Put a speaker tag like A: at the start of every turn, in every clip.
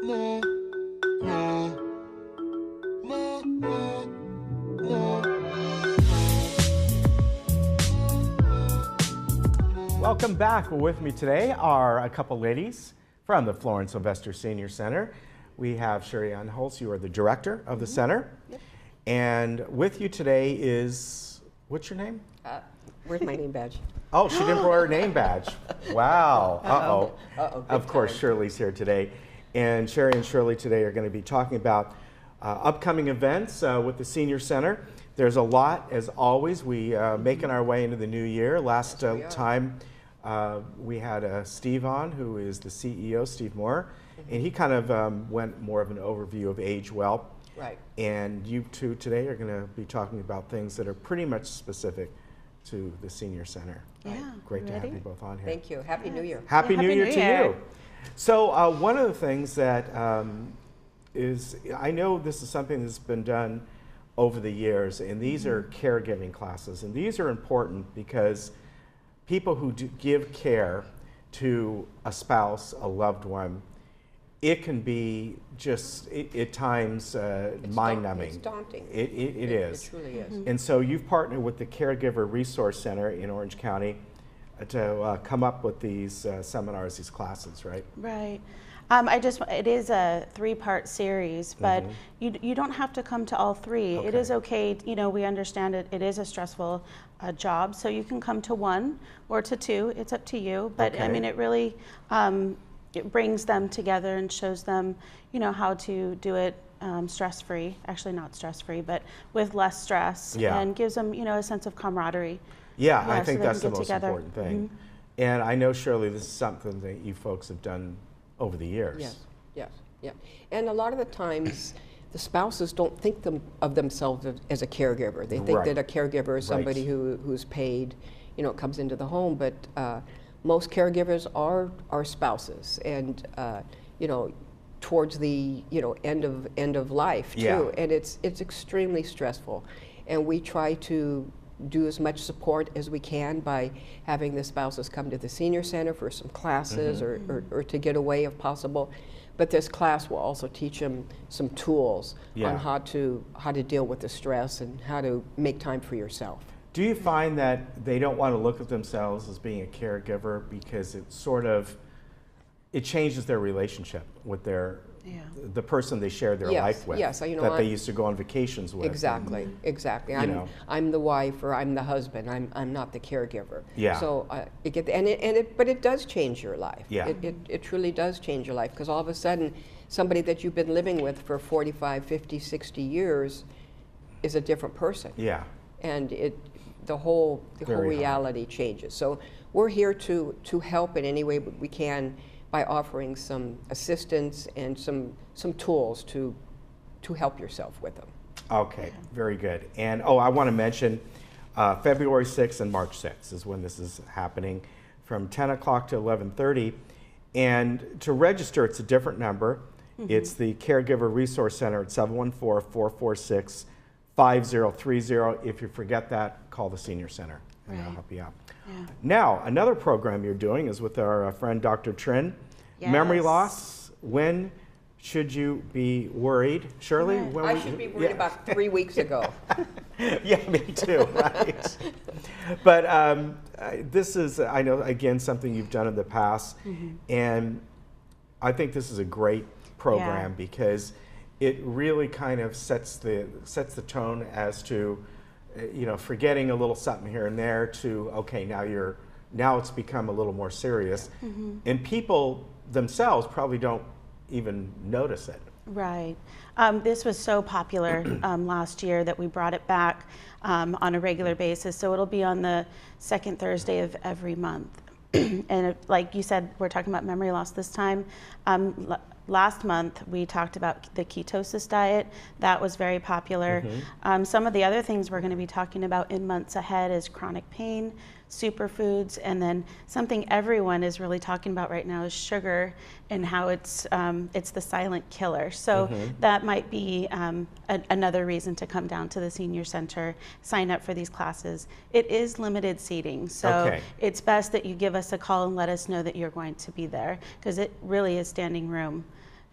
A: Welcome back. With me today are a couple ladies from the Florence Sylvester Senior Center. We have Sherry Ann Holtz, you are the director of the center.
B: Yep.
A: And with you today is, what's your name?
B: Where's my name badge?
A: Oh, she didn't wear her name badge. Wow. Uh-oh.
B: Uh-oh.
A: Of course, Shirley's here today. And Sherry and Shirley today are going to be talking about upcoming events with the Senior Center. There's a lot, as always. We making our way into the new year. Last time we had Steve on, who is the CEO, Steve Moore, and he kind of went more of an overview of Age Well.
B: Right.
A: And you two today are going to be talking about things that are pretty much specific to the Senior Center.
C: Yeah.
A: Great to have you both on here.
B: Thank you. Happy New Year.
A: Happy New Year to you. So one of the things that is, I know this is something that's been done over the years, and these are caregiving classes, and these are important because people who give care to a spouse, a loved one, it can be just, at times, mind-numbing.
B: It's daunting.
A: It is.
B: It truly is.
A: And so you've partnered with the Caregiver Resource Center in Orange County to come up with these seminars, these classes, right?
C: Right. It is a 3-part series, but you don't have to come to all 3.
A: Okay.
C: It is okay, we understand it is a stressful job, so you can come to 1 or to 2, it's up to you. But I mean, it really, it brings them together and shows them, how to do it stress-free, actually not stress-free, but with less stress, and gives them, a sense of camaraderie.
A: Yeah, I think
C: so
A: that's the most important thing. And I know, Shirley, this is something that you folks have done over the years.
B: Yes. And a lot of the times, the spouses don't think of themselves as a caregiver. They think that a caregiver is somebody who's paid, comes into the home. But most caregivers are spouses, and towards the end of life too. And it's extremely stressful. And we try to do as much support as we can by having the spouses come to the Senior Center for some classes or to get away if possible. But this class will also teach them some tools on how to deal with the stress and how to make time for yourself.
A: Do you find that they don't want to look at themselves as being a caregiver because it changes their relationship with the person they share their life with, that they used to go on vacations with?
B: Exactly. I'm the wife, or I'm the husband. I'm not the caregiver.
A: Yeah.
B: So but it does change your life.
A: Yeah.
B: It truly does change your life, because all of a sudden, somebody that you've been living with for 45, 50, 60 years is a different person.
A: Yeah.
B: And the whole reality changes. So we're here to help in any way we can, by offering some assistance and some tools to help yourself with them.
A: Okay, very good. And I want to mention February 6th and March 6th is when this is happening, from 10 o'clock to 11:30. And to register, it's a different number. It's the Caregiver Resource Center at 714-446-5030. If you forget that, call the Senior Center, and I'll help you out. Yeah. Now, another program you're doing is with our friend Dr. Trin.
C: Yes.
A: Memory loss. When should you be worried? Shirley? When
B: I should be worried about 3 weeks ago.
A: Yeah, me too, right? But this is, I know, again, something you've done in the past. And I think this is a great program because it really kind of sets the tone as to, forgetting a little something here and there to, okay, now it's become a little more serious. And people themselves probably don't even notice it.
C: Right. This was so popular last year that we brought it back on a regular basis. So it'll be on the second Thursday of every month. And like you said, we're talking about memory loss this time. Last month, we talked about the ketosis diet. That was very popular. Some of the other things we're going to be talking about in months ahead is chronic pain, superfoods, and then something everyone is really talking about right now is sugar and how it's the silent killer. So that might be another reason to come down to the Senior Center, sign up for these classes. It is limited seating, so it's best that you give us a call and let us know that you're going to be there, because it really is standing room.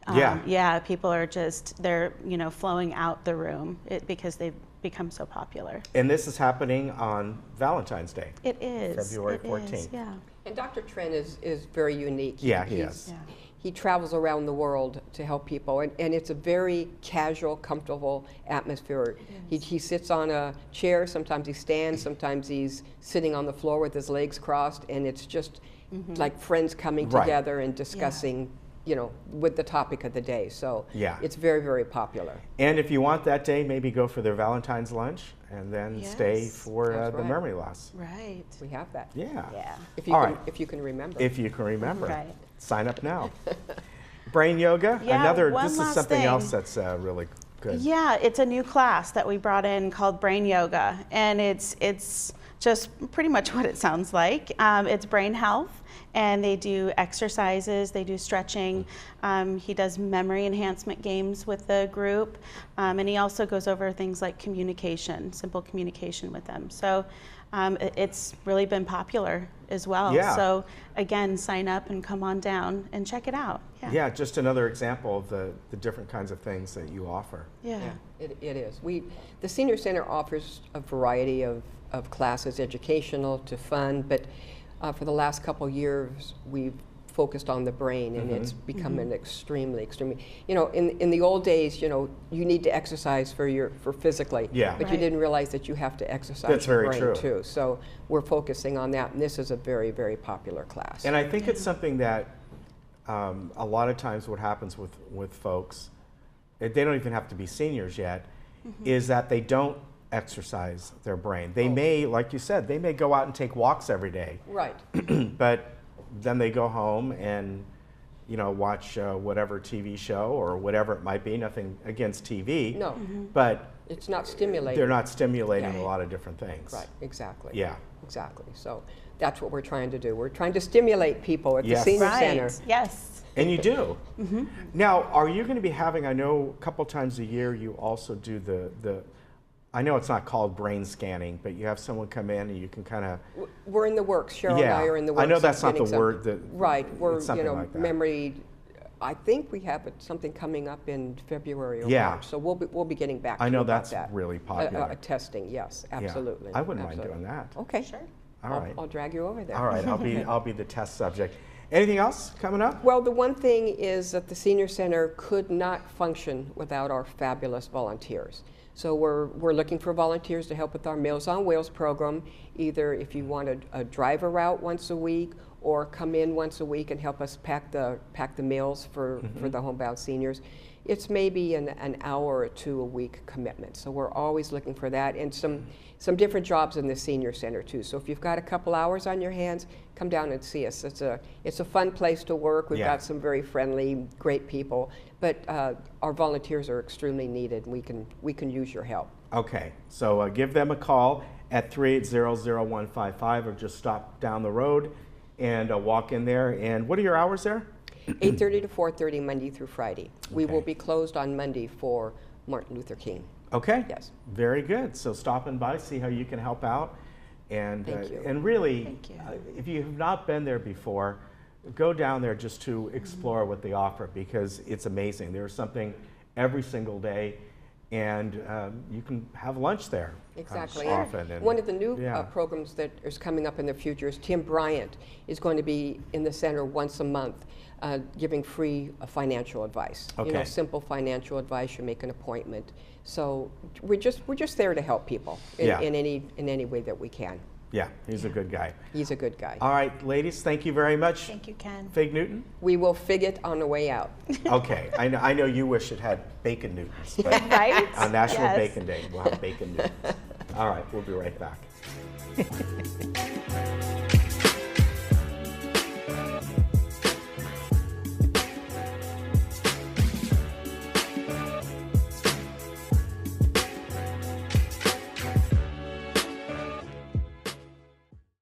C: Yeah, people are just, they're, flowing out the room because they've become so popular.
A: And this is happening on Valentine's Day.
C: It is.
A: February
C: It
A: 14th.
C: is, yeah.
B: And Dr. Trent is very unique.
A: Yeah, he is.
C: Yeah.
B: He travels around the world to help people, and it's a very casual, comfortable atmosphere. He sits on a chair, sometimes he stands, sometimes he's sitting on the floor with his legs crossed, and it's just like friends coming together and discussing, with the topic of the day. So it's very, very popular.
A: And if you want that day, maybe go for their Valentine's lunch and then stay for the Mermaid Lass.
C: Right.
B: We have that.
A: Yeah.
C: Yeah.
B: If you can remember.
A: If you can remember.
C: Right.
A: Sign up now. Brain yoga,
C: Yeah,
A: this is something else that's really good.
C: Yeah, it's a new class that we brought in called Brain Yoga, and it's just pretty much what it sounds like. It's brain health, and they do exercises, they do stretching. He does memory enhancement games with the group, and he also goes over things like communication, simple communication with them. So it's really been popular as well.
A: Yeah.
C: So again, sign up and come on down and check it out.
A: Yeah, just another example of the different kinds of things that you offer.
C: Yeah.
B: It is. The Senior Center offers a variety of classes, educational to fun, but for the last couple years, we've focused on the brain, and it's become an extremely, in the old days, you need to exercise for physically, but you didn't realize that you have to exercise your brain too. So we're focusing on that, and this is a very, very popular class.
A: And I think it's something that a lot of times what happens with folks, they don't even have to be seniors yet, is that they don't exercise their brain. They may, like you said, they may go out and take walks every day.
B: Right.
A: But then they go home and watch whatever TV show or whatever it might be. Nothing against TV.
B: No.
A: But
B: it's not stimulating.
A: They're not stimulating a lot of different things.
B: Right. Exactly.
A: Yeah.
B: Exactly. So that's what we're trying to do. We're trying to stimulate people at the Senior Center.
C: Yes.
A: And you do. Now, are you going to be having? I know a couple times a year you also do the. I know it's not called brain scanning, but you have someone come in and you can kind of.
B: We're in the works. Cheryl and I are in the works.
A: I know that's not the word that.
B: Right. We're
A: like that.
B: memory. I think we have something coming up in February or March. So we'll be getting back to you about that.
A: I know that's really popular.
B: Testing, yes, absolutely.
A: Yeah. I wouldn't mind doing that.
B: Okay. Sure.
A: All right.
B: I'll drag you over there.
A: All right. I'll be the test subject. Anything else coming up?
B: Well, the one thing is that the Senior Center could not function without our fabulous volunteers. So we're looking for volunteers to help with our Meals on Wheels program, either if you want a driver route once a week or come in once a week and help us pack the meals for the homebound seniors. It's maybe an hour or two a week commitment. So we're always looking for that, and some different jobs in the Senior Center too. So if you've got a couple hours on your hands, come down and see us. It's a fun place to work. We've got some very friendly, great people, but our volunteers are extremely needed. We can use your help.
A: Okay, so give them a call at 380-0155 or just stop down the road and walk in there. And what are your hours there?
B: 8:30 to 4:30 Monday through Friday. We will be closed on Monday for Martin Luther King.
A: Okay.
B: Yes.
A: Very good. So stopping by, see how you can help out, and really, if you have not been there before, go down there just to explore what they offer, because it's amazing. There's something every single day, and you can have lunch there.
B: Exactly.
A: Often. And
B: one of the new programs that is coming up in the future is Tim Bryant is going to be in the center once a month, giving free financial advice.
A: Okay.
B: Simple financial advice. You make an appointment. So we're just there to help people in any way that we can.
A: Yeah, he's a good guy.
B: He's a good guy.
A: All right, ladies, thank you very much.
C: Thank you, Ken.
A: Fig Newton?
B: We will fig it on the way out.
A: Okay, I know you wish it had bacon Newtons, but
C: Right?
A: on National Bacon Day, we'll have bacon Newtons. All right, we'll be right back.